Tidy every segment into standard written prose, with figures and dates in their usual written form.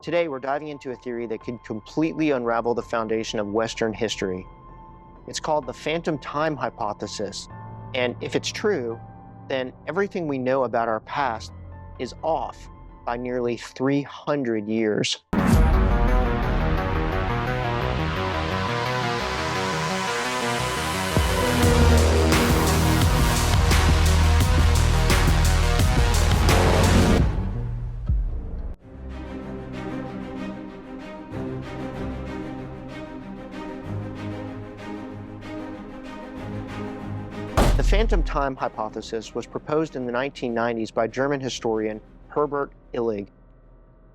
Today, we're diving into a theory that could completely unravel the foundation of Western history. It's called the phantom time hypothesis, and if it's true, then everything we know about our past is off by nearly 300 years. The phantom time hypothesis was proposed in the 1990s by German historian Herbert Illig.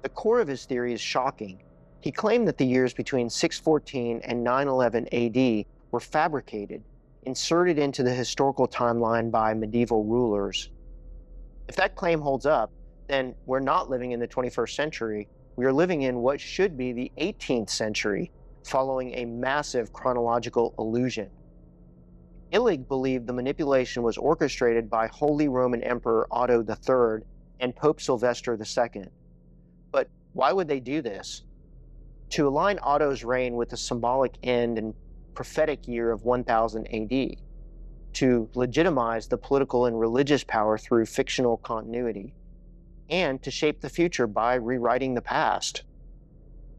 The core of his theory is shocking. He claimed that the years between 614 and 911 AD were fabricated, inserted into the historical timeline by medieval rulers. If that claim holds up, then we're not living in the 21st century. We are living in what should be the 18th century, following a massive chronological illusion. Illig believed the manipulation was orchestrated by Holy Roman Emperor Otto III and Pope Sylvester II. But why would they do this? To align Otto's reign with the symbolic end and prophetic year of 1000 AD, to legitimize the political and religious power through fictional continuity, and to shape the future by rewriting the past.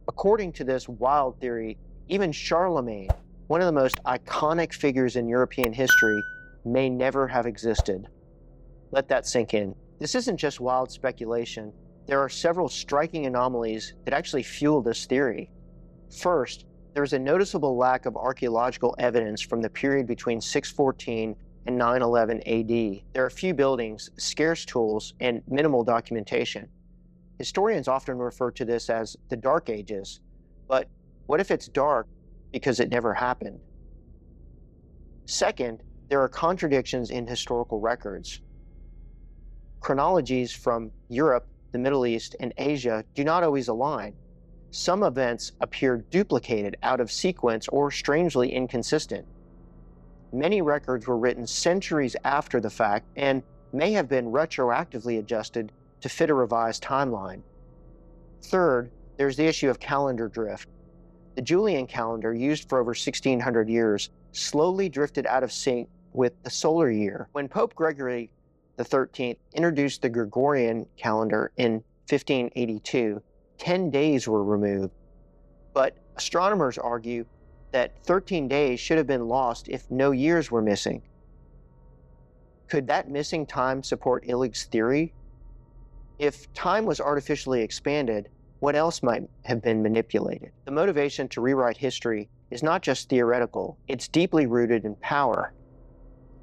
According to this wild theory, even Charlemagne, one of the most iconic figures in European history, may never have existed. Let that sink in. This isn't just wild speculation. There are several striking anomalies that actually fuel this theory. First, there's a noticeable lack of archaeological evidence from the period between 614 and 911 AD. There are few buildings, scarce tools, and minimal documentation. Historians often refer to this as the Dark Ages, but what if it's dark because it never happened? Second, there are contradictions in historical records. Chronologies from Europe, the Middle East, and Asia do not always align. Some events appear duplicated, out of sequence, or strangely inconsistent. Many records were written centuries after the fact and may have been retroactively adjusted to fit a revised timeline. Third, there's the issue of calendar drift. The Julian calendar, used for over 1600 years, slowly drifted out of sync with the solar year. When Pope Gregory XIII introduced the Gregorian calendar in 1582, 10 days were removed. But astronomers argue that 13 days should have been lost if no years were missing. Could that missing time support Illig's theory? If time was artificially expanded, what else might have been manipulated? The motivation to rewrite history is not just theoretical, it's deeply rooted in power.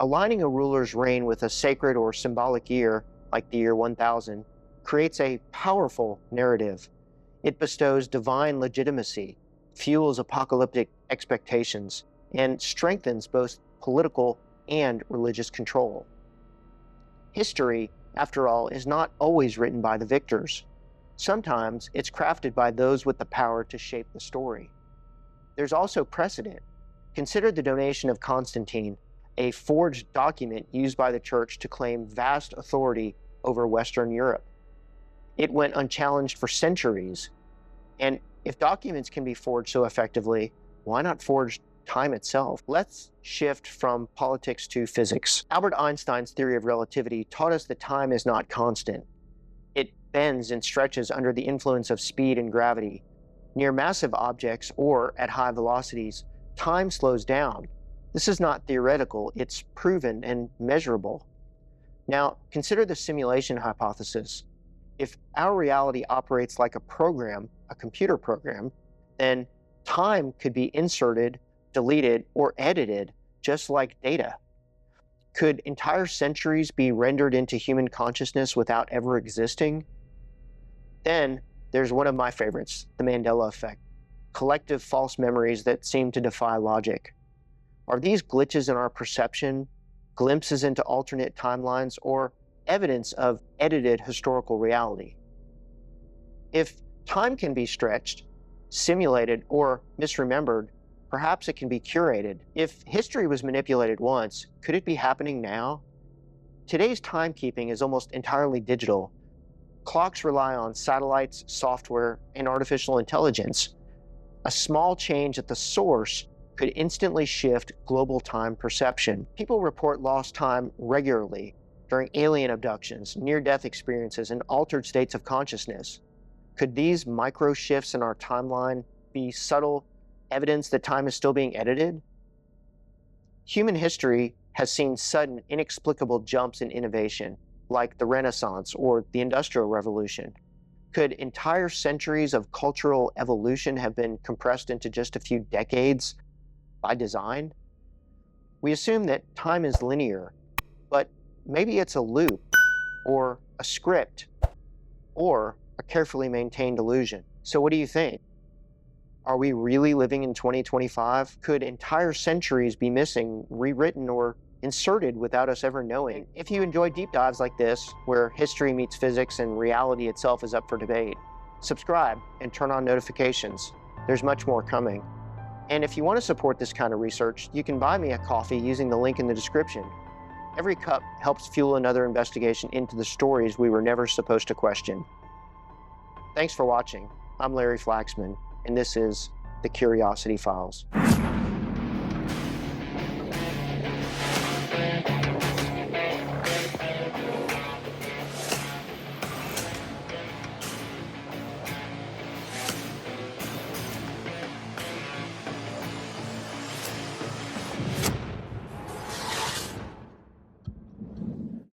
Aligning a ruler's reign with a sacred or symbolic year, like the year 1000, creates a powerful narrative. It bestows divine legitimacy, fuels apocalyptic expectations, and strengthens both political and religious control. History, after all, is not always written by the victors. Sometimes it's crafted by those with the power to shape the story. There's also precedent. Consider the donation of Constantine, a forged document used by the church to claim vast authority over Western Europe. It went unchallenged for centuries. And if documents can be forged so effectively, why not forge time itself? Let's shift from politics to physics. Albert Einstein's theory of relativity taught us that time is not constant. It bends and stretches under the influence of speed and gravity. Near massive objects or at high velocities, time slows down. This is not theoretical, it's proven and measurable. Now, consider the simulation hypothesis. If our reality operates like a program, a computer program, then time could be inserted, deleted, or edited just like data. Could entire centuries be rendered into human consciousness without ever existing? Then there's one of my favorites, the Mandela Effect, collective false memories that seem to defy logic. Are these glitches in our perception, glimpses into alternate timelines, or evidence of edited historical reality? If time can be stretched, simulated, or misremembered, perhaps it can be curated. If history was manipulated once, could it be happening now? Today's timekeeping is almost entirely digital. Clocks rely on satellites, software, and artificial intelligence. A small change at the source could instantly shift global time perception. People report lost time regularly during alien abductions, near-death experiences, and altered states of consciousness. Could these micro shifts in our timeline be subtle evidence that time is still being edited? Human history has seen sudden, inexplicable jumps in innovation, like the Renaissance or the Industrial Revolution. Could entire centuries of cultural evolution have been compressed into just a few decades by design? We assume that time is linear, but maybe it's a loop, or a script, or a carefully maintained illusion. So what do you think? Are we really living in 2025? Could entire centuries be missing, rewritten, or inserted without us ever knowing? If you enjoy deep dives like this, where history meets physics and reality itself is up for debate, subscribe and turn on notifications. There's much more coming. And if you want to support this kind of research, you can buy me a coffee using the link in the description. Every cup helps fuel another investigation into the stories we were never supposed to question. Thanks for watching. I'm Larry Flaxman, and this is The Curiosity Files.